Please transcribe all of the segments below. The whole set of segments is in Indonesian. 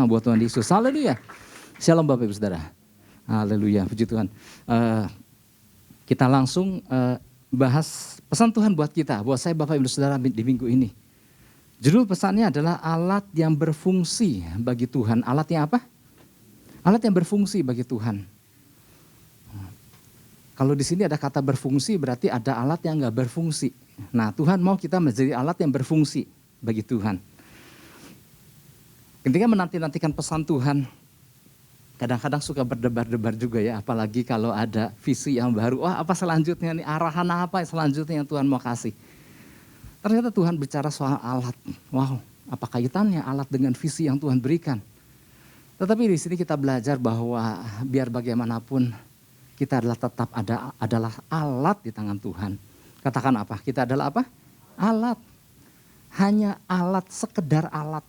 tangan buat Tuhan Yesus. Haleluya. Shalom Bapak Ibu Saudara. Haleluya, puji Tuhan. Kita langsung bahas pesan Tuhan buat kita, buat saya Bapak Ibu Saudara di minggu ini. Judul pesannya adalah alat yang berfungsi bagi Tuhan. Alat yang apa? Alat yang berfungsi bagi Tuhan. Kalau di sini ada kata berfungsi berarti ada alat yang nggak berfungsi. Nah, Tuhan mau kita menjadi alat yang berfungsi bagi Tuhan. Ketika menanti-nantikan pesan Tuhan, kadang-kadang suka berdebar-debar juga ya, apalagi kalau ada visi yang baru. Wah, apa selanjutnya nih, arahan apa selanjutnya yang Tuhan mau kasih. Ternyata Tuhan bicara soal alat. Wow, apa kaitannya alat dengan visi yang Tuhan berikan. Tetapi di sini kita belajar bahwa biar bagaimanapun kita adalah alat di tangan Tuhan. Katakan apa? Kita adalah apa? Alat. Hanya alat, sekedar alat.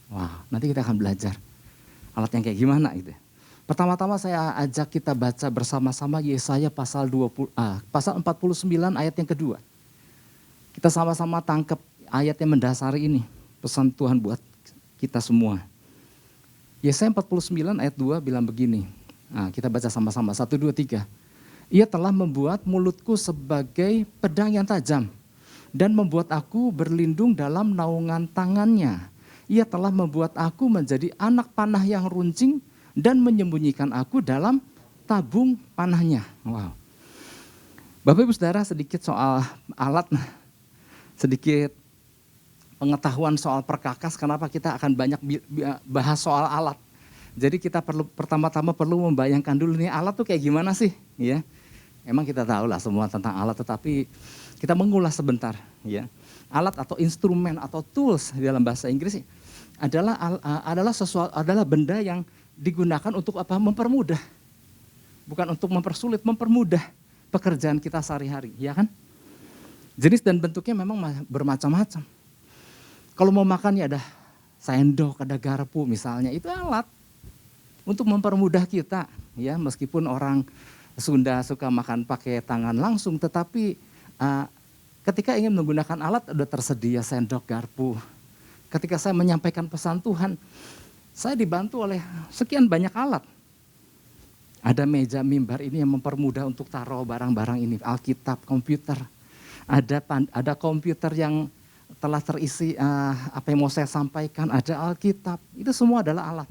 Wah, nanti kita akan belajar. Alat yang kayak gimana gitu. Pertama-tama saya ajak kita baca bersama-sama Yesaya pasal 49 ayat yang kedua. Kita sama-sama tangkap ayat yang mendasari ini. Pesan Tuhan buat kita semua. Yesaya 49 ayat 2 bilang begini. Nah, kita baca sama-sama. 1, 2, 3. Ia telah membuat mulutku sebagai pedang yang tajam. Dan membuat aku berlindung dalam naungan tangannya. Ia telah membuat aku menjadi anak panah yang runcing dan menyembunyikan aku dalam tabung panahnya. Wow. Bapak Ibu Saudara, sedikit soal alat, sedikit pengetahuan soal perkakas, kenapa kita akan banyak bahas soal alat. Jadi kita pertama-tama perlu membayangkan dulu nih alat tuh kayak gimana sih, ya. Emang kita tahu lah semua tentang alat, tetapi kita mengulas sebentar, ya. Alat atau instrumen atau tools di dalam bahasa Inggris adalah benda yang digunakan untuk apa? Mempermudah. Bukan untuk mempersulit, mempermudah pekerjaan kita sehari-hari, ya kan? Jenis dan bentuknya memang bermacam-macam. Kalau mau makan ya ada sendok, ada garpu misalnya, itu alat untuk mempermudah kita, ya. Meskipun orang Sunda suka makan pakai tangan langsung, tetapi ketika ingin menggunakan alat sudah tersedia sendok, garpu. Ketika saya menyampaikan pesan Tuhan, saya dibantu oleh sekian banyak alat. Ada meja mimbar ini yang mempermudah untuk taruh barang-barang ini, Alkitab, komputer. Ada komputer yang telah terisi apa yang mau saya sampaikan, ada Alkitab. Itu semua adalah alat.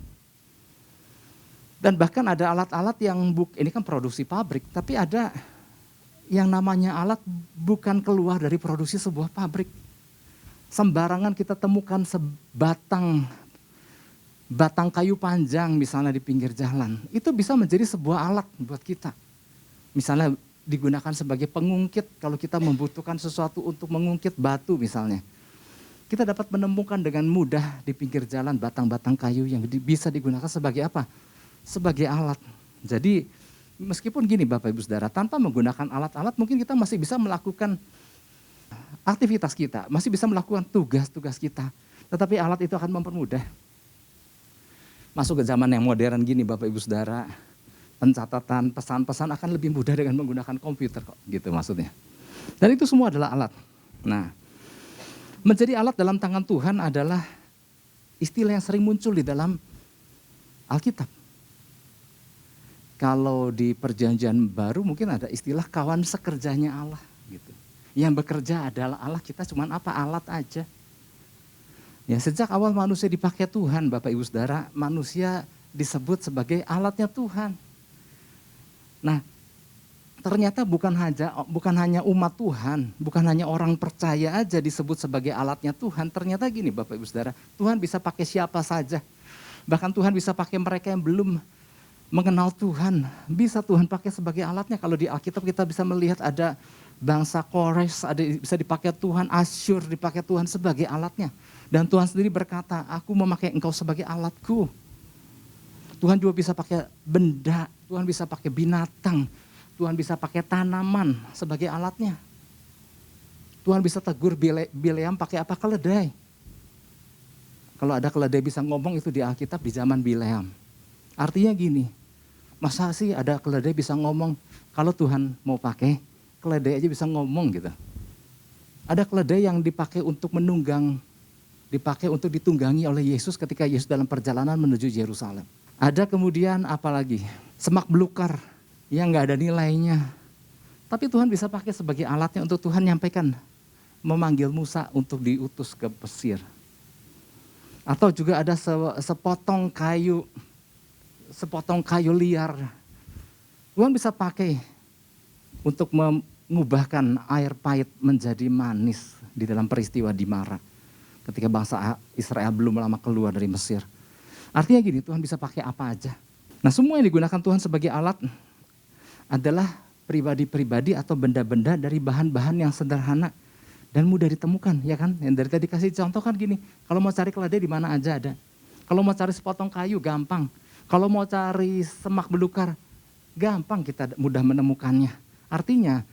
Dan bahkan ada alat-alat yang ini kan produksi pabrik, tapi ada yang namanya alat bukan keluar dari produksi sebuah pabrik. Sembarangan kita temukan sebatang kayu panjang misalnya di pinggir jalan. Itu bisa menjadi sebuah alat buat kita. Misalnya digunakan sebagai pengungkit kalau kita membutuhkan sesuatu untuk mengungkit batu misalnya. Kita dapat menemukan dengan mudah di pinggir jalan batang-batang kayu yang bisa digunakan sebagai apa? Sebagai alat. Jadi meskipun gini Bapak Ibu Saudara, tanpa menggunakan alat-alat mungkin kita masih bisa melakukan aktivitas kita, masih bisa melakukan tugas-tugas kita. Tetapi alat itu akan mempermudah. Masuk ke zaman yang modern gini Bapak Ibu Saudara, pencatatan pesan-pesan akan lebih mudah dengan menggunakan komputer kok, gitu maksudnya. Dan itu semua adalah alat. Nah, menjadi alat dalam tangan Tuhan adalah istilah yang sering muncul di dalam Alkitab. Kalau di perjanjian baru mungkin ada istilah kawan sekerjanya Allah gitu. Yang bekerja adalah Allah, kita cuman apa? Alat aja. Ya, sejak awal manusia dipakai Tuhan, Bapak Ibu Saudara, manusia disebut sebagai alatnya Tuhan. Nah, ternyata bukan hanya umat Tuhan, bukan hanya orang percaya aja disebut sebagai alatnya Tuhan. Ternyata gini Bapak Ibu Saudara, Tuhan bisa pakai siapa saja. Bahkan Tuhan bisa pakai mereka yang belum mengenal Tuhan, bisa Tuhan pakai sebagai alatnya. Kalau di Alkitab kita bisa melihat ada bangsa Kores, bisa dipakai Tuhan, Asyur dipakai Tuhan sebagai alatnya. Dan Tuhan sendiri berkata, aku memakai engkau sebagai alatku. Tuhan juga bisa pakai benda, Tuhan bisa pakai binatang, Tuhan bisa pakai tanaman sebagai alatnya. Tuhan bisa tegur Bileam pakai apa? Keledai. Kalau ada keledai bisa ngomong itu di Alkitab di zaman Bileam. Artinya gini, masa sih ada keledai bisa ngomong? Kalau Tuhan mau pakai, keledai aja bisa ngomong gitu. Ada keledai yang dipakai untuk menunggang dipakai untuk ditunggangi oleh Yesus ketika Yesus dalam perjalanan menuju Yerusalem. Ada kemudian apalagi semak belukar yang nggak ada nilainya. Tapi Tuhan bisa pakai sebagai alatnya untuk Tuhan nyampaikan, memanggil Musa untuk diutus ke Mesir. Atau juga ada sepotong kayu liar. Tuhan bisa pakai untuk mengubahkan air pahit menjadi manis di dalam peristiwa di Mara. Ketika bangsa Israel belum lama keluar dari Mesir. Artinya gini, Tuhan bisa pakai apa aja. Nah, semua yang digunakan Tuhan sebagai alat adalah pribadi-pribadi atau benda-benda dari bahan-bahan yang sederhana dan mudah ditemukan, ya kan? Yang dari tadi kasih contoh kan gini, kalau mau cari keledai di mana aja ada. Kalau mau cari sepotong kayu gampang. Kalau mau cari semak belukar gampang, kita mudah menemukannya. Artinya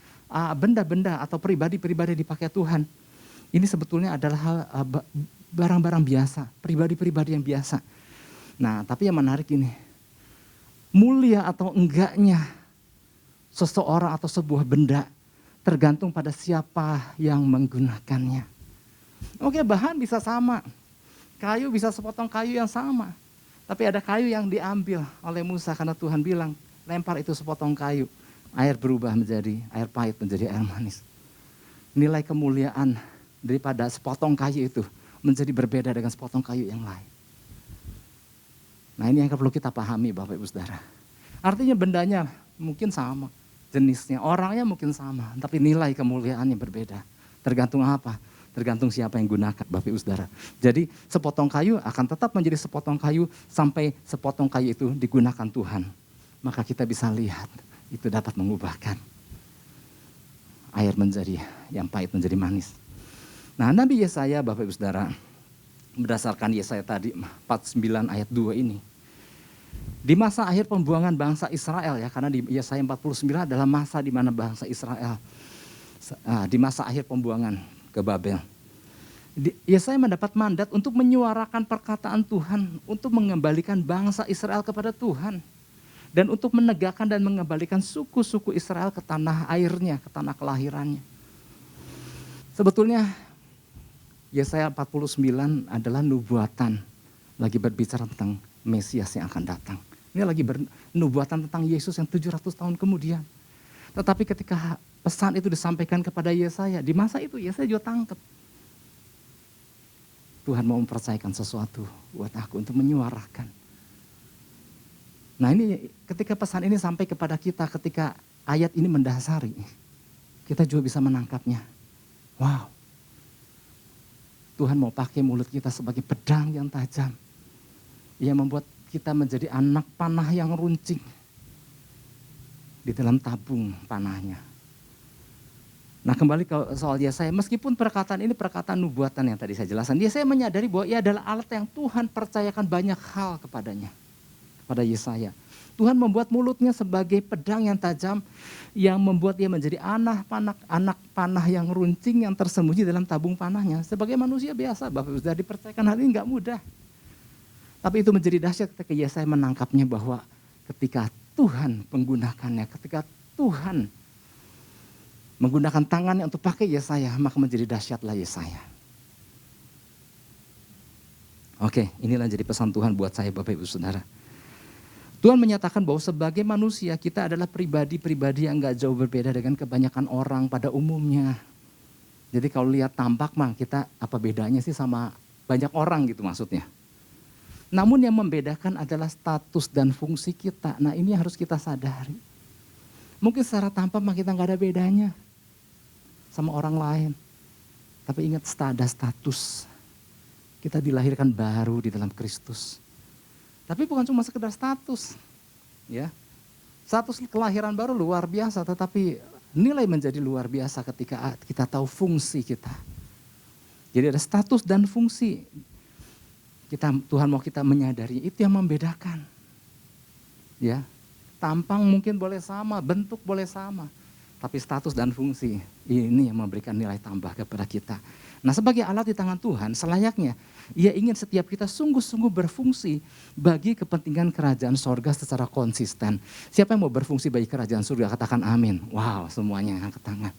benda-benda atau pribadi-pribadi dipakai Tuhan. Ini sebetulnya adalah barang-barang biasa, pribadi-pribadi yang biasa. Nah, tapi yang menarik ini, mulia atau enggaknya seseorang atau sebuah benda tergantung pada siapa yang menggunakannya. Oke, bahan bisa sama, kayu bisa sepotong kayu yang sama. Tapi ada kayu yang diambil oleh Musa karena Tuhan bilang, lempar itu sepotong kayu. Air berubah menjadi air pahit, menjadi air manis. Nilai kemuliaan daripada sepotong kayu itu menjadi berbeda dengan sepotong kayu yang lain. Nah, ini yang perlu kita pahami Bapak Ibu Saudara. Artinya bendanya mungkin sama. Jenisnya, orangnya mungkin sama, tapi nilai kemuliaannya berbeda. Tergantung apa? Tergantung siapa yang gunakan, Bapak Ibu Saudara. Jadi sepotong kayu akan tetap menjadi sepotong kayu sampai sepotong kayu itu digunakan Tuhan. Maka kita bisa lihat, itu dapat mengubahkan air menjadi yang pahit menjadi manis. Nah, Nabi Yesaya, Bapak Ibu Saudara, berdasarkan Yesaya tadi 49 ayat 2 ini. Di masa akhir pembuangan bangsa Israel, ya, karena di Yesaya 49 adalah masa di mana bangsa Israel di masa akhir pembuangan ke Babel. Yesaya mendapat mandat untuk menyuarakan perkataan Tuhan, untuk mengembalikan bangsa Israel kepada Tuhan, dan untuk menegakkan dan mengembalikan suku-suku Israel ke tanah airnya, ke tanah kelahirannya. Sebetulnya Yesaya 49 adalah nubuatan, lagi berbicara tentang Mesias yang akan datang. Ini lagi bernubuatan tentang Yesus yang 700 tahun kemudian. Tetapi ketika pesan itu disampaikan kepada Yesaya, di masa itu Yesaya juga tangkap. Tuhan mau mempercayakan sesuatu buat aku untuk menyuarakan. Nah, ini ketika pesan ini sampai kepada kita, ketika ayat ini mendasari, kita juga bisa menangkapnya. Wow, Tuhan mau pakai mulut kita sebagai pedang yang tajam. Ia membuat kita menjadi anak panah yang runcing di dalam tabung panahnya. Nah, kembali ke soal Yesaya, meskipun perkataan ini perkataan nubuatan yang tadi saya jelaskan, Yesaya menyadari bahwa ia adalah alat yang Tuhan percayakan banyak hal kepadanya, kepada Yesaya. Tuhan membuat mulutnya sebagai pedang yang tajam yang membuat dia menjadi anak panah yang runcing yang tersembunyi dalam tabung panahnya. Sebagai manusia biasa, Bapak sudah dipercayakan hal ini enggak mudah. Tapi itu menjadi dahsyat ketika Yesaya menangkapnya bahwa ketika Tuhan menggunakannya, ketika Tuhan menggunakan tangannya untuk pakai Yesaya, maka menjadi dahsyatlah Yesaya. Oke, inilah jadi pesan Tuhan buat saya Bapak Ibu Saudara. Tuhan menyatakan bahwa sebagai manusia kita adalah pribadi-pribadi yang gak jauh berbeda dengan kebanyakan orang pada umumnya. Jadi kalau lihat tampak mah kita apa bedanya sih sama banyak orang gitu maksudnya. Namun yang membedakan adalah status dan fungsi kita. Nah, ini harus kita sadari. Mungkin secara tampak mah kita gak ada bedanya sama orang lain. Tapi ingat status. Kita dilahirkan baru di dalam Kristus. Tapi bukan cuma sekedar status. Ya. Status kelahiran baru luar biasa, tetapi nilai menjadi luar biasa ketika kita tahu fungsi kita. Jadi ada status dan fungsi. Tuhan mau kita menyadari, itu yang membedakan. Ya, tampang mungkin boleh sama, bentuk boleh sama, tapi status dan fungsi ini yang memberikan nilai tambah kepada kita. Nah, sebagai alat di tangan Tuhan, selayaknya Ia ingin setiap kita sungguh-sungguh berfungsi bagi kepentingan kerajaan sorga secara konsisten. Siapa yang mau berfungsi bagi kerajaan surga? Katakan amin. Wow, semuanya angkat tangan.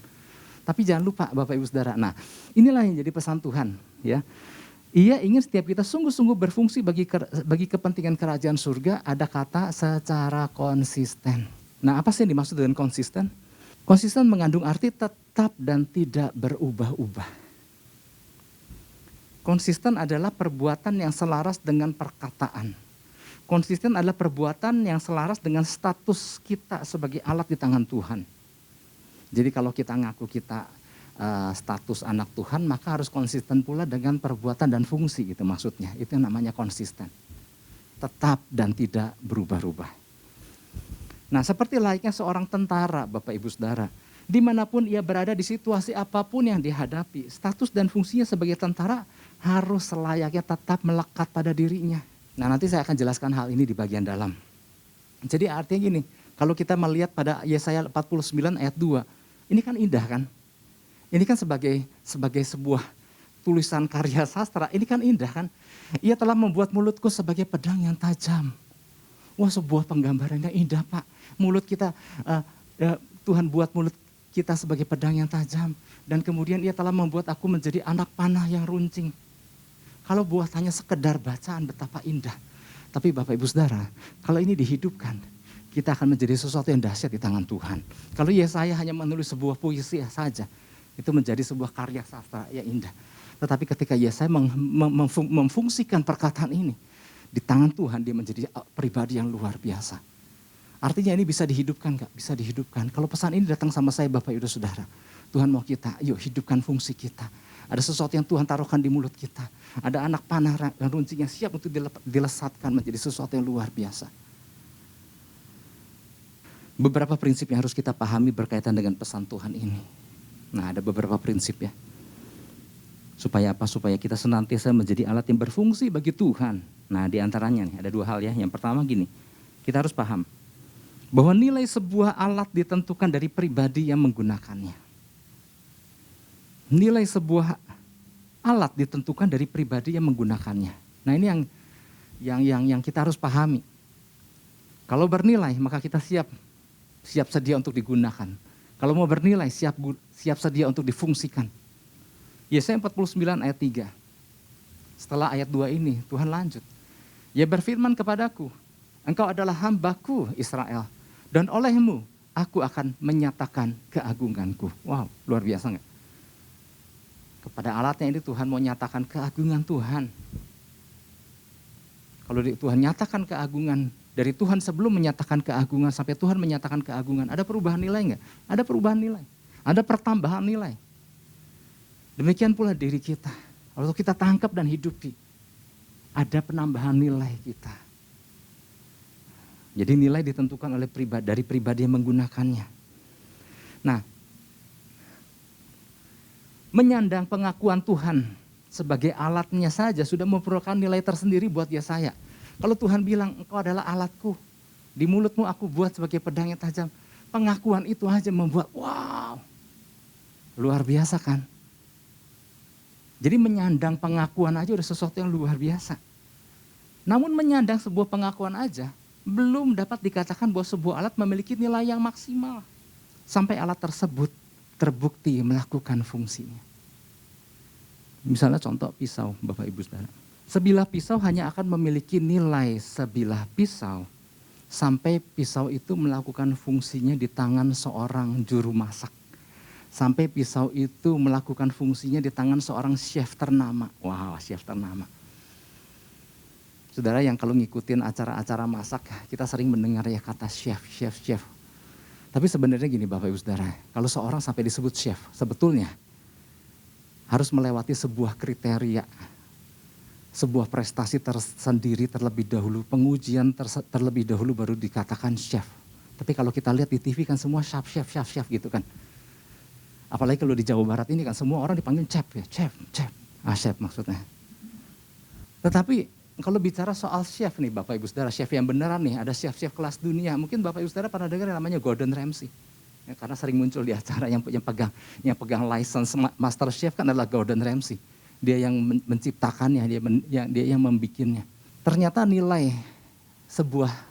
Tapi jangan lupa Bapak Ibu Saudara, nah inilah yang jadi pesan Tuhan. Ya. Ia ingin setiap kita sungguh-sungguh berfungsi bagi kepentingan kerajaan surga, ada kata secara konsisten. Nah, apa sih yang dimaksud dengan konsisten? Konsisten mengandung arti tetap dan tidak berubah-ubah. Konsisten adalah perbuatan yang selaras dengan perkataan. Konsisten adalah perbuatan yang selaras dengan status kita sebagai alat di tangan Tuhan. Jadi kalau kita ngaku kita status anak Tuhan, maka harus konsisten pula dengan perbuatan dan fungsi gitu maksudnya. Itu yang namanya konsisten. Tetap dan tidak berubah-ubah. Nah, seperti layaknya seorang tentara, Bapak Ibu Saudara. Dimanapun ia berada di situasi apapun yang dihadapi, status dan fungsinya sebagai tentara harus selayaknya tetap melekat pada dirinya. Nah, nanti saya akan jelaskan hal ini di bagian dalam. Jadi artinya gini, kalau kita melihat pada Yesaya 49 ayat 2, ini kan indah kan? Ini kan sebagai sebuah tulisan karya sastra, ini kan indah kan? Ia telah membuat mulutku sebagai pedang yang tajam. Wah, sebuah penggambaran yang indah, Pak. Mulut kita, Tuhan buat mulut kita sebagai pedang yang tajam. Dan kemudian ia telah membuat aku menjadi anak panah yang runcing. Kalau buatannya sekedar bacaan betapa indah. Tapi Bapak Ibu Saudara, kalau ini dihidupkan, kita akan menjadi sesuatu yang dahsyat di tangan Tuhan. Kalau Yesaya hanya menulis sebuah puisi saja, itu menjadi sebuah karya sastra yang indah. Tetapi ketika Yesaya memfungsikan perkataan ini, di tangan Tuhan dia menjadi pribadi yang luar biasa. Artinya ini bisa dihidupkan gak? Bisa dihidupkan. Kalau pesan ini datang sama saya Bapak Ibu Saudara, Tuhan mau kita, yuk hidupkan fungsi kita. Ada sesuatu yang Tuhan taruhkan di mulut kita. Ada anak panah dan runcing yang siap untuk dilesatkan menjadi sesuatu yang luar biasa. Beberapa prinsip yang harus kita pahami berkaitan dengan pesan Tuhan ini. Nah, ada beberapa prinsip ya. Supaya apa? Supaya kita senantiasa menjadi alat yang berfungsi bagi Tuhan. Nah, di antaranya nih ada dua hal ya. Yang pertama gini, kita harus paham bahwa nilai sebuah alat ditentukan dari pribadi yang menggunakannya. Nilai sebuah alat ditentukan dari pribadi yang menggunakannya. Nah, ini yang kita harus pahami. Kalau bernilai, maka kita siap sedia untuk digunakan. Kalau mau bernilai, siap sedia untuk difungsikan. Yesaya 49 ayat 3. Setelah ayat 2 ini, Tuhan lanjut. Ia berfirman kepadaku, engkau adalah hambaku Israel, dan olehmu aku akan menyatakan keagunganku. Wow, luar biasa nggak? Kepada alatnya ini Tuhan mau nyatakan keagungan Tuhan. Kalau Tuhan nyatakan keagungan, dari Tuhan sebelum menyatakan keagungan sampai Tuhan menyatakan keagungan, ada perubahan nilai nggak? Ada perubahan nilai, ada pertambahan nilai. Demikian pula diri kita, kalau kita tangkap dan hidupi, ada penambahan nilai kita. Jadi nilai ditentukan oleh dari pribadi yang menggunakannya. Nah, menyandang pengakuan Tuhan sebagai alatnya saja sudah memperolehkan nilai tersendiri buat Yesaya. Kalau Tuhan bilang, engkau adalah alatku, di mulutmu aku buat sebagai pedang yang tajam. Pengakuan itu aja membuat, wow, luar biasa kan. Jadi menyandang pengakuan aja udah sesuatu yang luar biasa. Namun menyandang sebuah pengakuan aja, belum dapat dikatakan bahwa sebuah alat memiliki nilai yang maksimal. Sampai alat tersebut terbukti melakukan fungsinya. Misalnya contoh pisau, Bapak Ibu Saudara. Sebilah pisau hanya akan memiliki nilai sebilah pisau sampai pisau itu melakukan fungsinya di tangan seorang juru masak. Sampai pisau itu melakukan fungsinya di tangan seorang chef ternama. Wow, chef ternama. Saudara yang kalau ngikutin acara-acara masak, kita sering mendengar ya kata chef. Tapi sebenarnya gini Bapak Ibu Saudara, kalau seorang sampai disebut chef, sebetulnya harus melewati sebuah kriteria, sebuah prestasi tersendiri terlebih dahulu, pengujian terlebih dahulu baru dikatakan chef. Tapi kalau kita lihat di TV kan semua chef gitu kan. Apalagi kalau di Jawa Barat ini kan semua orang dipanggil chef ya, chef. Chef maksudnya. Tetapi kalau bicara soal chef nih Bapak Ibu Saudara, chef yang beneran nih, ada chef-chef kelas dunia. Mungkin Bapak Ibu Saudara pernah dengar yang namanya Gordon Ramsay. Ya, karena sering muncul di acara yang pegang license master chef kan adalah Gordon Ramsay. Dia yang menciptakannya, dia yang membikinnya. Ternyata nilai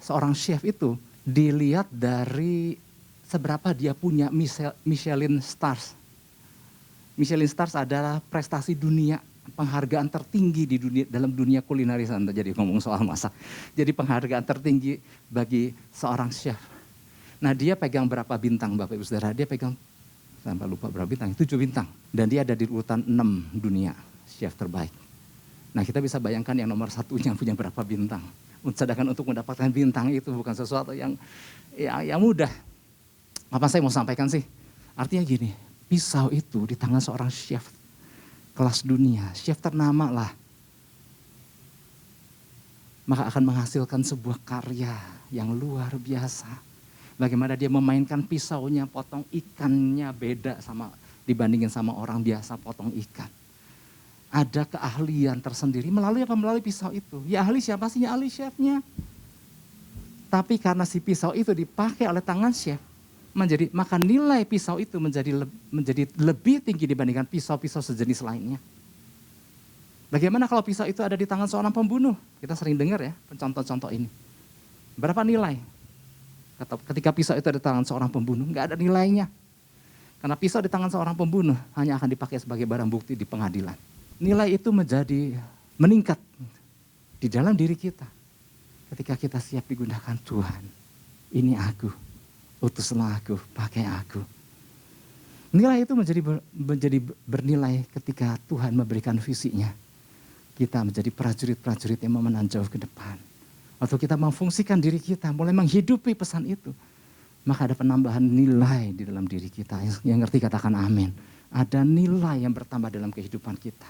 seorang chef itu dilihat dari seberapa dia punya Michelin Stars. Michelin Stars adalah prestasi dunia penghargaan tertinggi di dunia, dalam dunia kulinarisan, jadi ngomong soal masak. Jadi penghargaan tertinggi bagi seorang chef. Nah dia pegang berapa bintang Bapak Ibu Saudara? Dia pegang, sampai lupa berapa bintang, 7 bintang. Dan dia ada di urutan 6 dunia chef terbaik. Nah kita bisa bayangkan yang nomor satunya punya berapa bintang. Sedangkan untuk mendapatkan bintang itu bukan sesuatu yang mudah. Apa saya mau sampaikan sih? Artinya gini, pisau itu di tangan seorang chef kelas dunia, chef ternama lah, maka akan menghasilkan sebuah karya yang luar biasa. Bagaimana dia memainkan pisaunya, potong ikannya beda sama dibandingin sama orang biasa potong ikan. Ada keahlian tersendiri melalui apa? Melalui pisau itu. Ya ahli siapa sih? Ya ahli chefnya. Tapi karena si pisau itu dipakai oleh tangan chef, maka nilai pisau itu menjadi lebih tinggi dibandingkan pisau-pisau sejenis lainnya. Bagaimana kalau pisau itu ada di tangan seorang pembunuh? Kita sering dengar ya contoh-contoh ini. Berapa nilai? Ketika pisau itu ada di tangan seorang pembunuh, nggak ada nilainya. Karena pisau di tangan seorang pembunuh hanya akan dipakai sebagai barang bukti di pengadilan. Nilai itu meningkat di dalam diri kita. Ketika kita siap digunakan Tuhan. Ini aku. Utuslah aku, pakai aku. Nilai itu menjadi bernilai ketika Tuhan memberikan visinya. Kita menjadi prajurit-prajurit yang memenang jauh ke depan. Waktu kita memfungsikan diri kita, mulai menghidupi pesan itu. Maka ada penambahan nilai di dalam diri kita. Yang ngerti katakan amin. Ada nilai yang bertambah dalam kehidupan kita.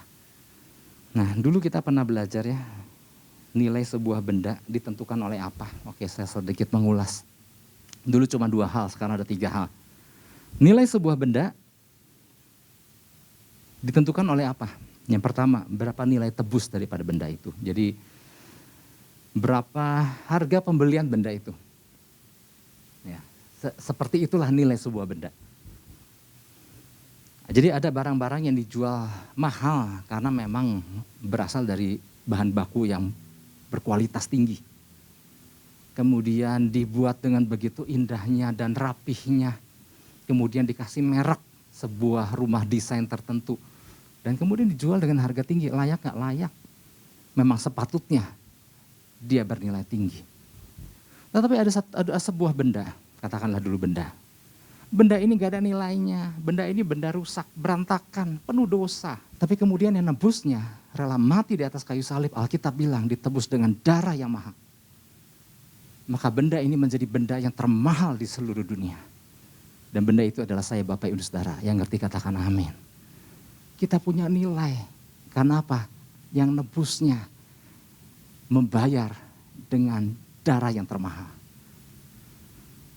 Nah dulu kita pernah belajar ya. Nilai sebuah benda ditentukan oleh apa? Oke saya sedikit mengulas. Dulu cuma 2 hal, sekarang ada 3 hal. Nilai sebuah benda ditentukan oleh apa? Yang pertama, berapa nilai tebus daripada benda itu. Jadi berapa harga pembelian benda itu. Ya, seperti itulah nilai sebuah benda. Jadi ada barang-barang yang dijual mahal karena memang berasal dari bahan baku yang berkualitas tinggi. Kemudian dibuat dengan begitu indahnya dan rapihnya. Kemudian dikasih merek sebuah rumah desain tertentu. Dan kemudian dijual dengan harga tinggi, layak gak layak. Memang sepatutnya dia bernilai tinggi. Tetapi ada sebuah benda, katakanlah dulu benda. Benda ini gak ada nilainya, benda ini benda rusak, berantakan, penuh dosa. Tapi kemudian yang nebusnya rela mati di atas kayu salib, Alkitab bilang ditebus dengan darah yang mahal. Maka benda ini menjadi benda yang termahal di seluruh dunia. Dan benda itu adalah saya Bapak Ibu Saudara, yang ngerti katakan amin. Kita punya nilai, karena apa? Yang nebusnya membayar dengan darah yang termahal.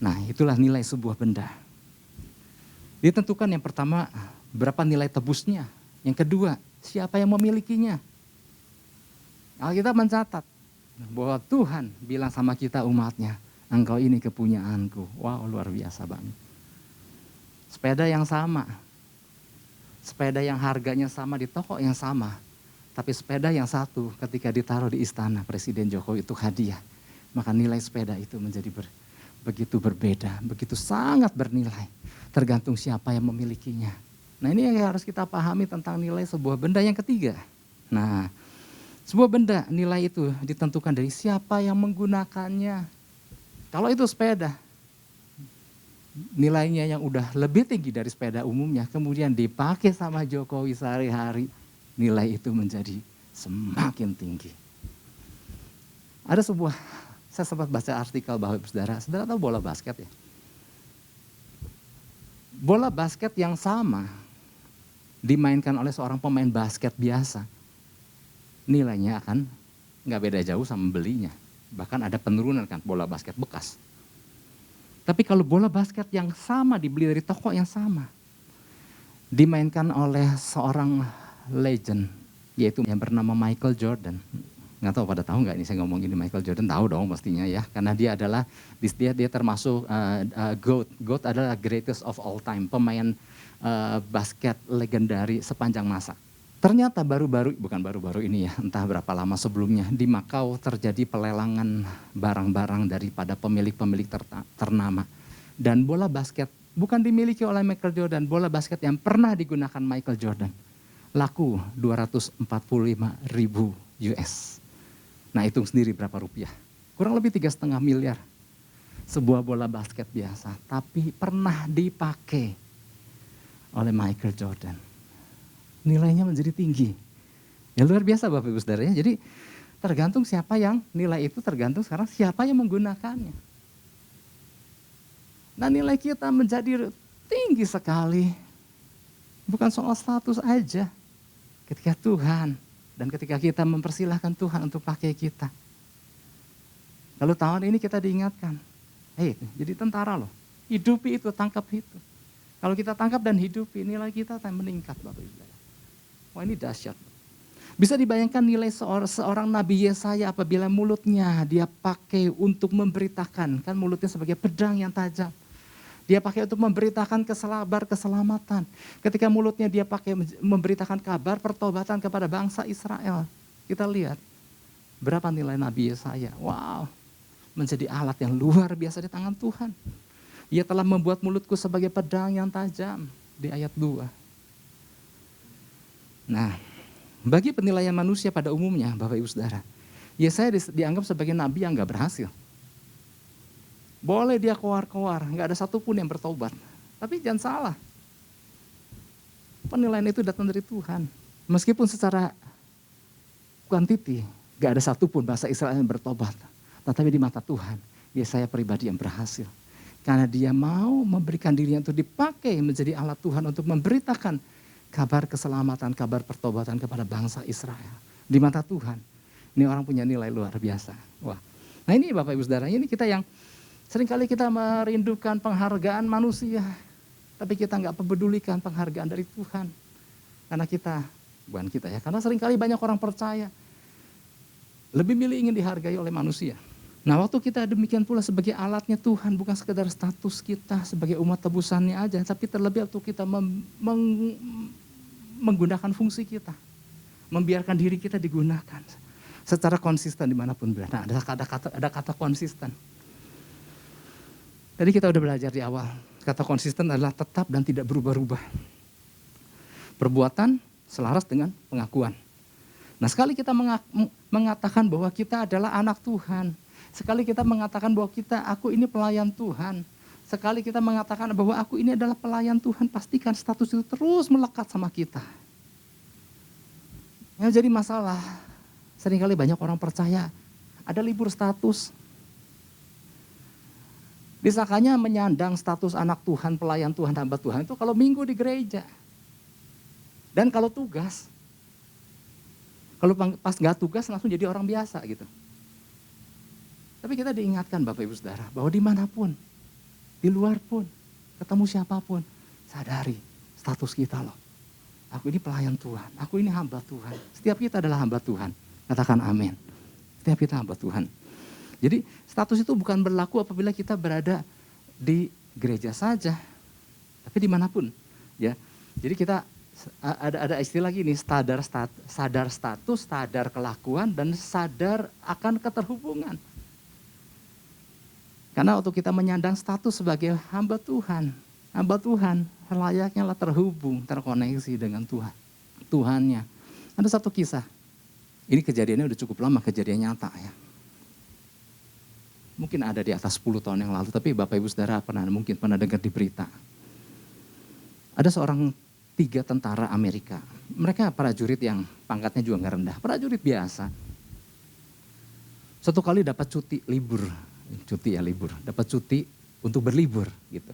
Nah itulah nilai sebuah benda. Ditentukan yang pertama, berapa nilai tebusnya. Yang kedua, siapa yang memilikinya. Alkitab mencatat bahwa Tuhan bilang sama kita umatnya, engkau ini kepunyaanku. Wow luar biasa banget. Sepeda yang sama, sepeda yang harganya sama di toko yang sama. Tapi sepeda yang satu ketika ditaruh di istana Presiden Jokowi itu hadiah. Maka nilai sepeda itu menjadi begitu berbeda, begitu sangat bernilai. Tergantung siapa yang memilikinya. Nah ini yang harus kita pahami tentang nilai sebuah benda. Yang ketiga, nah sebuah benda nilai itu ditentukan dari siapa yang menggunakannya. Kalau itu sepeda, nilainya yang udah lebih tinggi dari sepeda umumnya, kemudian dipakai sama Jokowi sehari-hari, nilai itu menjadi semakin tinggi. Ada saya sempat baca artikel bahwa saudara tahu bola basket ya? Bola basket yang sama dimainkan oleh seorang pemain basket biasa, nilainya akan nggak beda jauh sama belinya. Bahkan ada penurunan kan bola basket bekas. Tapi kalau bola basket yang sama dibeli dari toko yang sama, dimainkan oleh seorang legend, yaitu yang bernama Michael Jordan. Nggak tahu pada tahu nggak ini saya ngomong ini Michael Jordan, tahu dong pastinya ya. Karena dia termasuk GOAT adalah greatest of all time, pemain basket legendari sepanjang masa. Ternyata bukan baru-baru ini ya, entah berapa lama sebelumnya, di Makau terjadi pelelangan barang-barang daripada pemilik-pemilik ternama. Dan bola basket bukan dimiliki oleh Michael Jordan, bola basket yang pernah digunakan Michael Jordan laku 245.000 US. Nah hitung sendiri berapa rupiah. Kurang lebih 3,5 miliar. Sebuah bola basket biasa, tapi pernah dipakai oleh Michael Jordan. Nilainya menjadi tinggi. Ya luar biasa Bapak Ibu Saudara ya. Jadi tergantung siapa yang nilai itu tergantung sekarang siapa yang menggunakannya. Nah nilai kita menjadi tinggi sekali. Bukan soal status aja. Ketika Tuhan dan ketika kita mempersilahkan Tuhan untuk pakai kita. Lalu tahun ini kita diingatkan, jadi tentara loh, hidupi itu, tangkap itu. Kalau kita tangkap dan hidupi, nilai kita akan meningkat Bapak Ibu. Wah ini dahsyat. Bisa dibayangkan nilai seorang Nabi Yesaya apabila mulutnya dia pakai untuk memberitakan, kan mulutnya sebagai pedang yang tajam. Dia pakai untuk memberitakan kabar keselamatan. Ketika mulutnya dia pakai memberitakan kabar pertobatan kepada bangsa Israel. Kita lihat berapa nilai Nabi Yesaya. Wow, menjadi alat yang luar biasa di tangan Tuhan. Ia telah membuat mulutku sebagai pedang yang tajam di ayat 2. Nah, bagi penilaian manusia pada umumnya, Bapak Ibu Saudara, Yesaya dianggap sebagai nabi yang gak berhasil. Boleh dia keluar-keluar, gak ada satupun yang bertobat. Tapi jangan salah, penilaian itu datang dari Tuhan. Meskipun secara kuantiti, gak ada satupun bangsa Israel yang bertobat. Tetapi di mata Tuhan, Yesaya pribadi yang berhasil. Karena dia mau memberikan dirinya untuk dipakai menjadi alat Tuhan untuk memberitakan kabar keselamatan, kabar pertobatan kepada bangsa Israel. Di mata Tuhan, ini orang punya nilai luar biasa. Wah, nah ini Bapak Ibu Saudara, ini kita yang seringkali kita merindukan penghargaan manusia. Tapi kita nggak pedulikan penghargaan dari Tuhan. Karena karena seringkali banyak orang percaya lebih milih ingin dihargai oleh manusia. Nah waktu kita demikian pula sebagai alatnya Tuhan, bukan sekedar status kita sebagai umat tebusannya aja, tapi terlebih waktu kita menggunakan fungsi kita, membiarkan diri kita digunakan secara konsisten dimanapun berada. Nah, ada kata konsisten. Tadi kita udah belajar di awal, kata konsisten adalah tetap dan tidak berubah-ubah. Perbuatan selaras dengan pengakuan. Nah sekali kita mengatakan bahwa kita adalah anak Tuhan, sekali kita mengatakan bahwa aku ini pelayan Tuhan, sekali kita mengatakan bahwa aku ini adalah pelayan Tuhan, pastikan status itu terus melekat sama kita. Yang jadi masalah, seringkali banyak orang percaya ada libur status. Disangkanya menyandang status anak Tuhan, pelayan Tuhan, hamba Tuhan itu kalau minggu di gereja. Dan kalau tugas, kalau pas nggak tugas langsung jadi orang biasa gitu. Tapi kita diingatkan Bapak Ibu Saudara bahwa dimanapun, di luar pun, ketemu siapapun, sadari status kita loh. Aku ini pelayan Tuhan, aku ini hamba Tuhan. Setiap kita adalah hamba Tuhan. Katakan amin. Setiap kita hamba Tuhan. Jadi status itu bukan berlaku apabila kita berada di gereja saja, tapi dimanapun. Ya, jadi kita ada istilah gini, sadar status, sadar kelakuan, dan sadar akan keterhubungan. Karena waktu kita menyandang status sebagai hamba Tuhan layaknya lah terhubung, terkoneksi dengan Tuhan, Tuhannya. Ada satu kisah, ini kejadiannya udah cukup lama, kejadian nyata ya. Mungkin ada di atas 10 tahun yang lalu, tapi Bapak Ibu Saudara mungkin pernah dengar di berita. Ada seorang 3 tentara Amerika, mereka prajurit yang pangkatnya juga nggak rendah, prajurit biasa. Suatu kali dapat libur, dapat cuti untuk berlibur gitu.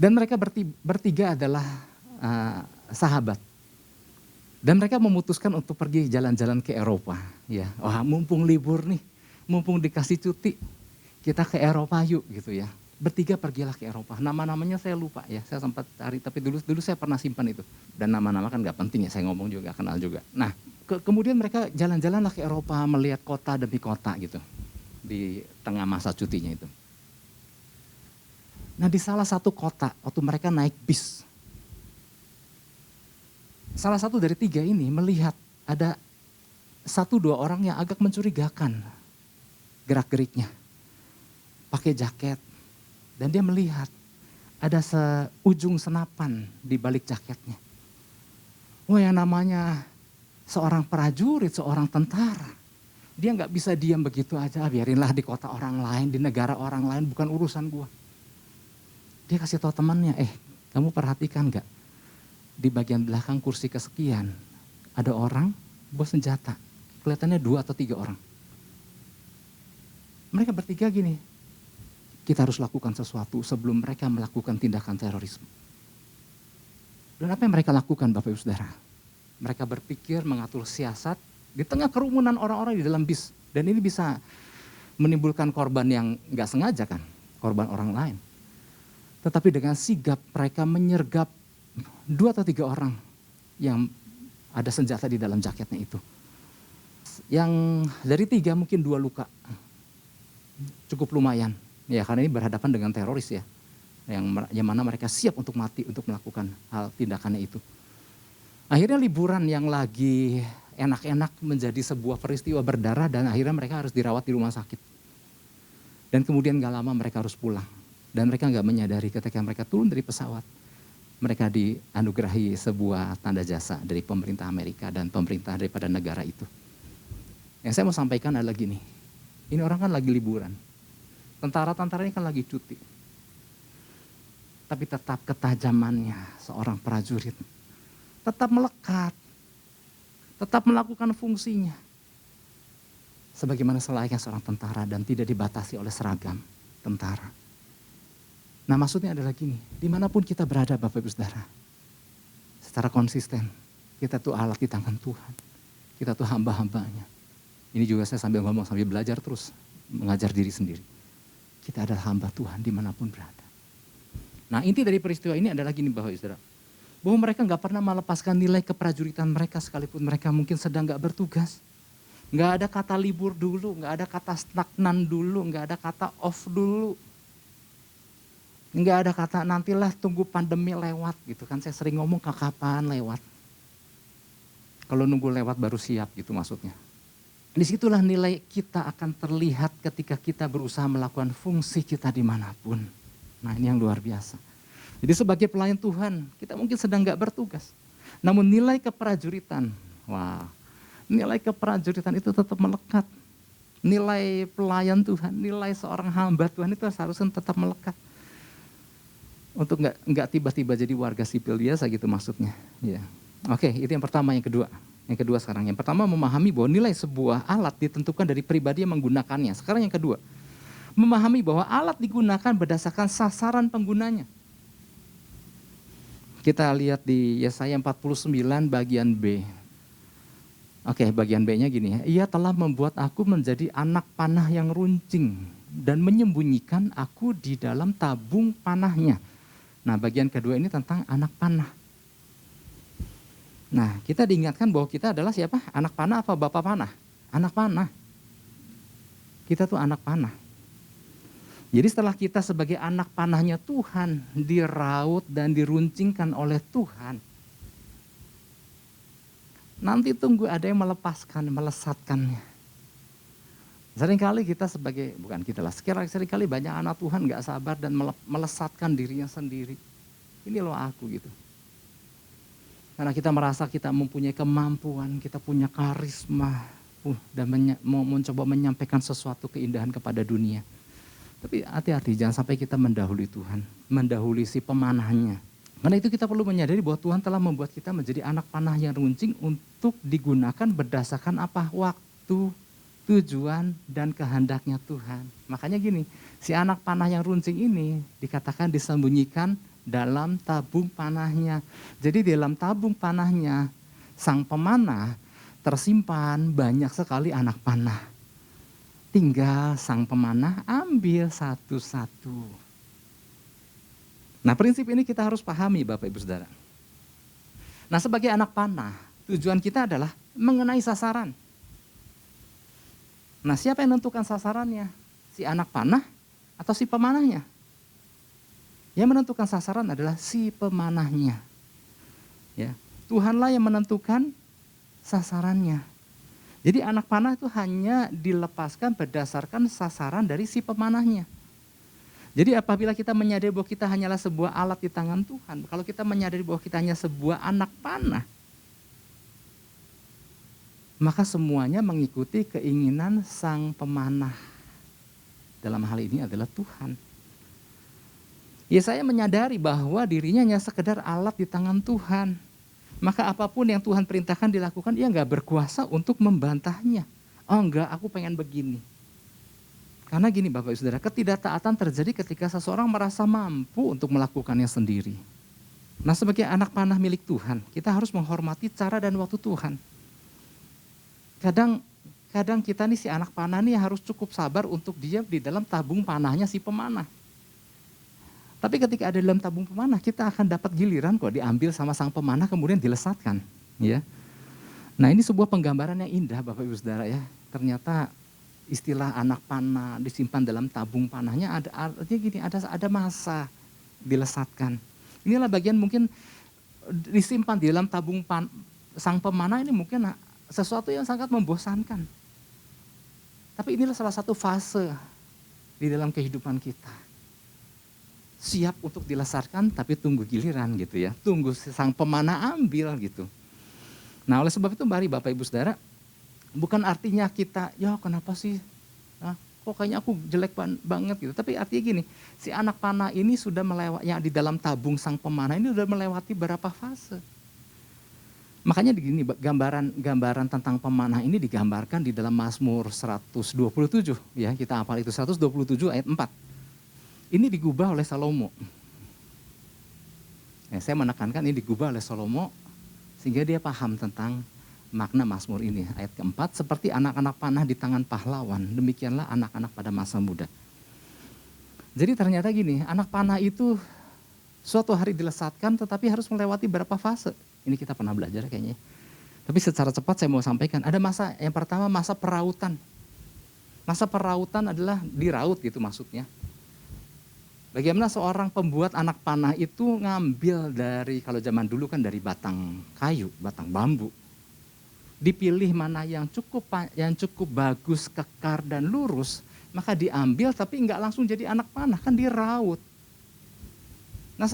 Dan mereka bertiga adalah sahabat. Dan mereka memutuskan untuk pergi jalan-jalan ke Eropa. Ya, wah mumpung libur nih, mumpung dikasih cuti, kita ke Eropa yuk gitu ya. Bertiga pergilah ke Eropa. Nama-namanya saya lupa ya, saya sempat cari, tapi dulu saya pernah simpan itu. Dan nama-nama kan gak penting ya, saya ngomong juga, gak kenal juga. Nah, kemudian mereka jalan-jalanlah ke Eropa, melihat kota demi kota gitu. Di tengah masa cutinya itu. Nah di salah satu kota, waktu mereka naik bis, salah satu dari 3 ini melihat ada 1-2 orang yang agak mencurigakan gerak-geriknya. Pakai jaket, dan dia melihat ada seujung senapan di balik jaketnya. Wah, yang namanya seorang prajurit, seorang tentara, dia nggak bisa diam begitu aja, biarinlah di kota orang lain, di negara orang lain, bukan urusan gua. Dia kasih tahu temannya, kamu perhatikan nggak, di bagian belakang kursi kesekian, ada orang bawa senjata, kelihatannya 2 atau 3 orang. Mereka bertiga gini, kita harus lakukan sesuatu sebelum mereka melakukan tindakan terorisme. Dan apa yang mereka lakukan Bapak Ibu Saudara? Mereka berpikir mengatur siasat di tengah kerumunan orang-orang di dalam bis. Dan ini bisa menimbulkan korban yang gak sengaja kan, korban orang lain. Tetapi dengan sigap mereka menyergap 2 atau 3 orang yang ada senjata di dalam jaketnya itu. Yang dari 3 mungkin 2 luka. Cukup lumayan. Ya karena ini berhadapan dengan teroris ya. Yang mana mereka siap untuk mati untuk melakukan hal tindakannya itu. Akhirnya liburan yang lagi enak-enak menjadi sebuah peristiwa berdarah dan akhirnya mereka harus dirawat di rumah sakit. Dan kemudian gak lama mereka harus pulang. Dan mereka gak menyadari ketika mereka turun dari pesawat. Mereka dianugerahi sebuah tanda jasa dari pemerintah Amerika dan pemerintah daripada negara itu. Yang saya mau sampaikan adalah gini. Ini orang kan lagi liburan. Tentara-tentara ini kan lagi cuti. Tapi tetap ketajamannya seorang prajurit tetap melekat, tetap melakukan fungsinya. Sebagaimana selayaknya seorang tentara dan tidak dibatasi oleh seragam tentara. Nah maksudnya adalah gini, dimanapun kita berada Bapak Ibu Saudara, secara konsisten, kita tuh alat di tangan Tuhan, kita tuh hamba-hambanya. Ini juga saya sambil ngomong, sambil belajar terus, mengajar diri sendiri. Kita adalah hamba Tuhan dimanapun berada. Nah inti dari peristiwa ini adalah gini Bapak Ibu Saudara, bahwa mereka gak pernah melepaskan nilai keprajuritan mereka sekalipun mereka mungkin sedang gak bertugas. Gak ada kata libur dulu, gak ada kata stagnan dulu, gak ada kata off dulu. Gak ada kata nantilah tunggu pandemi lewat gitu kan, saya sering ngomong kapan lewat. Kalau nunggu lewat baru siap gitu maksudnya. Disitulah nilai kita akan terlihat ketika kita berusaha melakukan fungsi kita dimanapun. Nah ini yang luar biasa. Jadi sebagai pelayan Tuhan, kita mungkin sedang gak bertugas. Namun nilai keprajuritan, nilai keprajuritan itu tetap melekat. Nilai pelayan Tuhan, nilai seorang hamba Tuhan itu seharusnya tetap melekat. Untuk nggak tiba-tiba jadi warga sipil biasa gitu maksudnya. Ya. Oke, itu yang pertama. Yang kedua sekarang. Yang pertama memahami bahwa nilai sebuah alat ditentukan dari pribadi yang menggunakannya. Sekarang yang kedua, memahami bahwa alat digunakan berdasarkan sasaran penggunanya. Kita lihat di Yesaya 49 bagian B. Oke, bagian B-nya gini ya. Ia telah membuat aku menjadi anak panah yang runcing dan menyembunyikan aku di dalam tabung panahnya. Nah, bagian kedua ini tentang anak panah. Nah, kita diingatkan bahwa kita adalah siapa? Anak panah apa bapak panah? Anak panah. Kita tuh anak panah. Jadi setelah kita sebagai anak panahnya Tuhan diraut dan diruncingkan oleh Tuhan, nanti tunggu ada yang melepaskan, melesatkannya. Seringkali kita sebagai, bukan kita lah, seringkali banyak anak Tuhan gak sabar dan melesatkan dirinya sendiri. Ini loh aku gitu. Karena kita merasa kita mempunyai kemampuan, kita punya karisma, dan mau mencoba menyampaikan sesuatu keindahan kepada dunia. Tapi hati-hati, jangan sampai kita mendahului Tuhan, mendahului si pemanahnya. Karena itu kita perlu menyadari bahwa Tuhan telah membuat kita menjadi anak panah yang runcing untuk digunakan berdasarkan apa? Waktu, tujuan, dan kehendaknya Tuhan. Makanya gini, si anak panah yang runcing ini dikatakan disembunyikan dalam tabung panahnya. Jadi di dalam tabung panahnya, sang pemanah tersimpan banyak sekali anak panah. Tinggal sang pemanah ambil satu-satu. Nah prinsip ini kita harus pahami Bapak Ibu Saudara. Nah sebagai anak panah, tujuan kita adalah mengenai sasaran. Nah siapa yang menentukan sasarannya? Si anak panah atau si pemanahnya? Yang menentukan sasaran adalah si pemanahnya. Ya, Tuhanlah yang menentukan sasarannya. Jadi anak panah itu hanya dilepaskan berdasarkan sasaran dari si pemanahnya. Jadi apabila kita menyadari bahwa kita hanyalah sebuah alat di tangan Tuhan, kalau kita menyadari bahwa kita hanya sebuah anak panah, maka semuanya mengikuti keinginan sang pemanah. Dalam hal ini adalah Tuhan. Yesaya menyadari bahwa dirinya hanya sekedar alat di tangan Tuhan. Maka apapun yang Tuhan perintahkan dilakukan, ia nggak berkuasa untuk membantahnya. Oh enggak, aku pengen begini. Karena gini Bapak Ibu Saudara, ketidaktaatan terjadi ketika seseorang merasa mampu untuk melakukannya sendiri. Nah sebagai anak panah milik Tuhan, kita harus menghormati cara dan waktu Tuhan. Kadang kita nih si anak panah nih harus cukup sabar untuk diam di dalam tabung panahnya si pemanah. Tapi ketika ada dalam tabung pemanah, kita akan dapat giliran kok diambil sama sang pemanah kemudian dilesatkan. Ya. Nah ini sebuah penggambaran yang indah Bapak Ibu Saudara ya. Ternyata istilah anak panah disimpan dalam tabung panahnya artinya gini, ada masa dilesatkan. Inilah bagian mungkin disimpan di dalam tabung sang pemanah ini mungkin sesuatu yang sangat membosankan. Tapi inilah salah satu fase di dalam kehidupan kita. Siap untuk dilesatkan tapi tunggu giliran gitu ya. Tunggu sang pemanah ambil gitu. Nah oleh sebab itu mari Bapak Ibu Saudara, bukan artinya kita, ya kenapa sih, kok kayaknya aku jelek banget gitu. Tapi artinya gini, si anak panah ini sudah melewati, yang di dalam tabung sang pemanah ini sudah melewati berapa fase. Makanya begini, gambaran tentang pemanah ini digambarkan di dalam Mazmur 127. Ya, kita hafal itu 127 ayat 4. Ini digubah oleh Salomo. Saya menekankan ini digubah oleh Salomo sehingga dia paham tentang makna Mazmur ini. Ayat keempat, seperti anak-anak panah di tangan pahlawan, demikianlah anak-anak pada masa muda. Jadi ternyata gini, anak panah itu suatu hari dilesatkan tetapi harus melewati berapa fase. Ini kita pernah belajar kayaknya. Tapi secara cepat saya mau sampaikan, ada masa yang pertama masa perautan. Masa perautan adalah diraut gitu maksudnya. Bagaimana seorang pembuat anak panah itu ngambil dari, kalau zaman dulu kan dari batang kayu, batang bambu. Dipilih mana yang cukup bagus, kekar dan lurus, maka diambil tapi enggak langsung jadi anak panah, kan diraut. Nah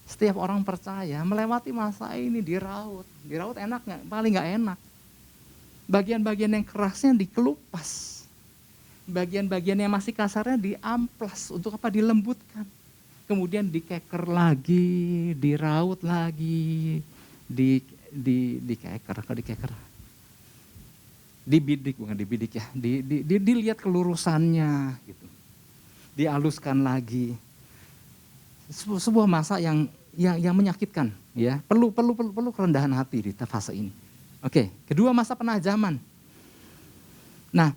setiap orang percaya melewati masa ini diraut. Diraut enak nggak? Paling nggak enak. Bagian-bagian yang kerasnya dikelupas. Bagian-bagian yang masih kasarnya diamplas, untuk apa? Dilembutkan. Kemudian dikeker lagi, diraut lagi, dikeker. Dibidik, bukan dibidik ya. Dilihat kelurusannya gitu. Dihaluskan lagi. Sebuah masa yang menyakitkan ya. Perlu kerendahan hati di fase ini. Oke, kedua masa penajaman. Nah,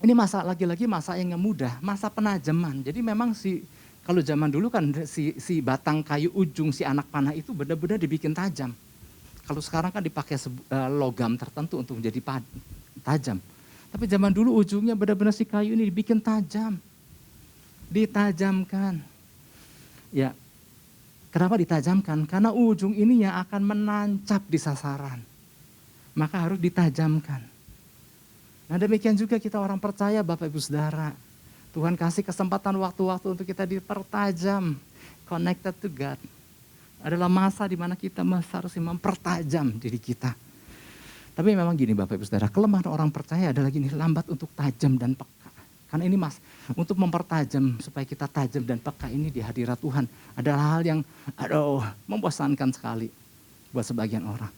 ini lagi-lagi masa yang mudah, masa penajaman. Jadi memang kalau zaman dulu kan si batang kayu ujung si anak panah itu benar-benar dibikin tajam. Kalau sekarang kan dipakai logam tertentu untuk menjadi tajam. Tapi zaman dulu ujungnya benar-benar si kayu ini dibikin tajam. Ditajamkan. Ya, kenapa ditajamkan? Karena ujung ini yang akan menancap di sasaran. Maka harus ditajamkan. Nah demikian juga kita orang percaya Bapak Ibu Saudara. Tuhan kasih kesempatan waktu-waktu untuk kita dipertajam. Connected to God. Adalah masa di mana kita harus mempertajam diri kita. Tapi memang gini Bapak Ibu Saudara, kelemahan orang percaya adalah gini, lambat untuk tajam dan peka. Karena ini untuk mempertajam supaya kita tajam dan peka ini di hadirat Tuhan adalah hal yang membosankan sekali buat sebagian orang.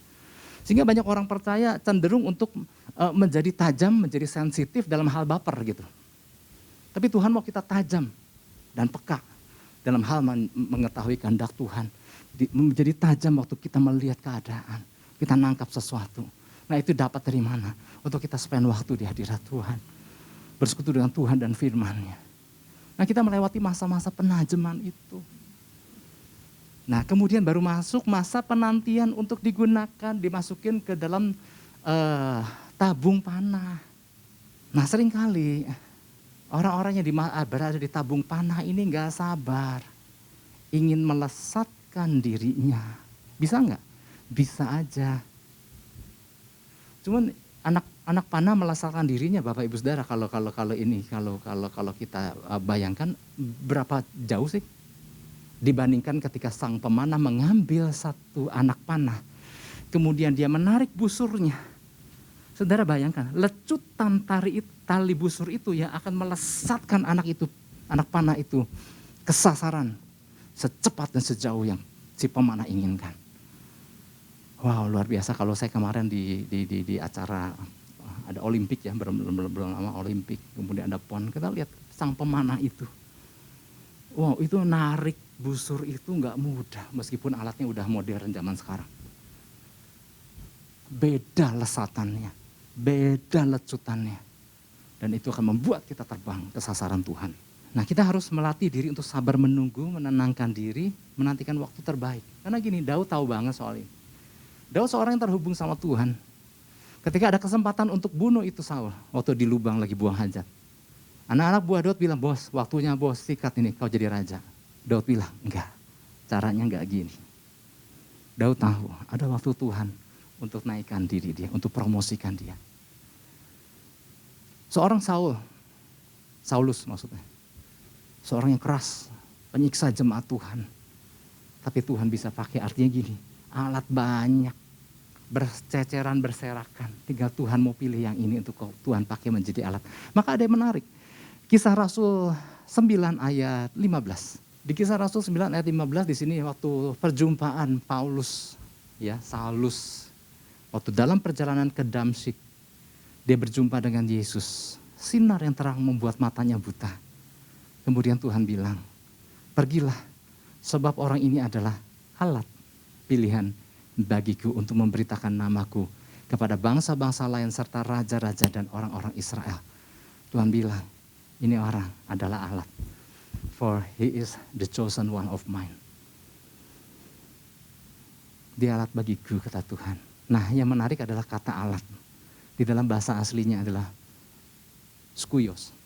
Sehingga banyak orang percaya cenderung untuk menjadi tajam, menjadi sensitif dalam hal baper gitu. Tapi Tuhan mau kita tajam dan peka dalam hal mengetahui kehendak Tuhan. Menjadi tajam waktu kita melihat keadaan, kita nangkap sesuatu. Nah itu dapat dari mana? Untuk kita spend waktu di hadirat Tuhan. Bersekutu dengan Tuhan dan firman-Nya. Nah kita melewati masa-masa penajaman itu. Nah kemudian baru masuk masa penantian untuk digunakan, dimasukin ke dalam tabung panah. Nah seringkali orang-orang yang berada di tabung panah ini gak sabar. Ingin melesatkan dirinya. Bisa gak? Bisa aja. Cuman anak panah melesatkan dirinya Bapak Ibu Saudara kalau kita bayangkan berapa jauh sih? Dibandingkan ketika sang pemanah mengambil satu anak panah, kemudian dia menarik busurnya. Saudara bayangkan, lecutan tali busur itu ya akan melesatkan anak panah itu ke sasaran secepat dan sejauh yang si pemanah inginkan. Wow, luar biasa. Kalau saya kemarin di acara ada Olimpik ya, belum lama Olimpik, kemudian ada PON, kita lihat sang pemanah itu. Wow, itu narik busur itu nggak mudah, meskipun alatnya udah modern zaman sekarang. Beda lesatannya, beda lecutannya. Dan itu akan membuat kita terbang ke sasaran Tuhan. Nah, kita harus melatih diri untuk sabar menunggu, menenangkan diri, menantikan waktu terbaik. Karena gini, Daud tahu banget soal ini. Daud seorang yang terhubung sama Tuhan. Ketika ada kesempatan untuk bunuh itu Saul, waktu di lubang lagi buang hajat. Anak-anak buah Daud bilang, bos, waktunya bos, sikat ini, kau jadi raja. Daud bilang, enggak, caranya enggak gini. Daud tahu, ada waktu Tuhan untuk naikkan diri dia, untuk promosikan dia. Seorang Saulus maksudnya. Seorang yang keras, penyiksa jemaat Tuhan. Tapi Tuhan bisa pakai, artinya gini, alat banyak, berceceran, berserakan. Tinggal Tuhan mau pilih yang ini untuk Tuhan pakai menjadi alat. Maka ada yang menarik. Kisah Rasul 9 ayat 15. Di Kisah Rasul 9 ayat 15 di sini waktu perjumpaan Saulus, waktu dalam perjalanan ke Damsyik, dia berjumpa dengan Yesus. Sinar yang terang membuat matanya buta. Kemudian Tuhan bilang, pergilah sebab orang ini adalah alat pilihan bagiku untuk memberitakan namaku kepada bangsa-bangsa lain serta raja-raja dan orang-orang Israel. Tuhan bilang, ini orang adalah alat. For he is the chosen one of mine. Dia alat bagiku, kata Tuhan. Nah, yang menarik adalah kata alat. Di dalam bahasa aslinya adalah skuyos.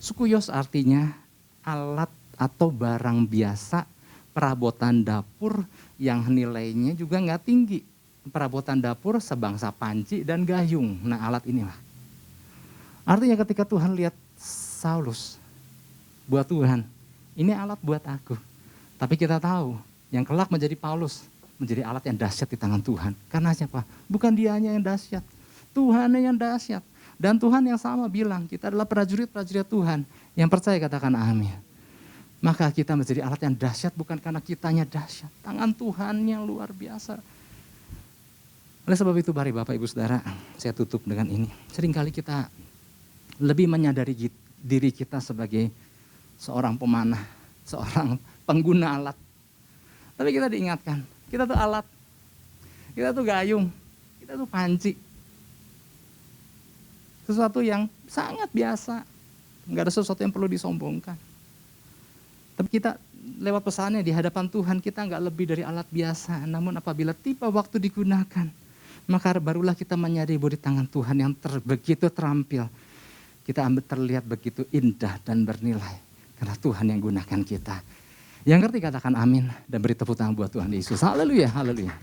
Skuyos artinya alat atau barang biasa, perabotan dapur yang nilainya juga nggak tinggi. Perabotan dapur sebangsa panci dan gayung. Nah, alat inilah. Artinya ketika Tuhan lihat Saulus, buat Tuhan, ini alat buat aku. Tapi kita tahu, yang kelak menjadi Paulus, menjadi alat yang dahsyat di tangan Tuhan. Karena siapa? Bukan dianya yang dahsyat, Tuhannya yang dahsyat. Dan Tuhan yang sama bilang, kita adalah prajurit-prajurit Tuhan. Yang percaya katakan amin. Maka kita menjadi alat yang dahsyat bukan karena kitanya dahsyat. Tangan Tuhan yang luar biasa. Oleh sebab itu, mari Bapak Ibu Saudara, saya tutup dengan ini. Seringkali kita lebih menyadari diri kita sebagai seorang pemanah, seorang pengguna alat. Tapi kita diingatkan, kita tuh alat, kita tuh gayung, kita tuh panci. Sesuatu yang sangat biasa, nggak ada sesuatu yang perlu disombongkan. Tapi kita lewat pesannya di hadapan Tuhan, kita nggak lebih dari alat biasa. Namun apabila tiba waktu digunakan, maka barulah kita menyadari bahwa di tangan Tuhan yang begitu terampil, kita terlihat begitu indah dan bernilai. Karena Tuhan yang gunakan kita. Yang ngerti katakan amin dan beri tepuk tangan buat Tuhan Yesus. Haleluya, haleluya.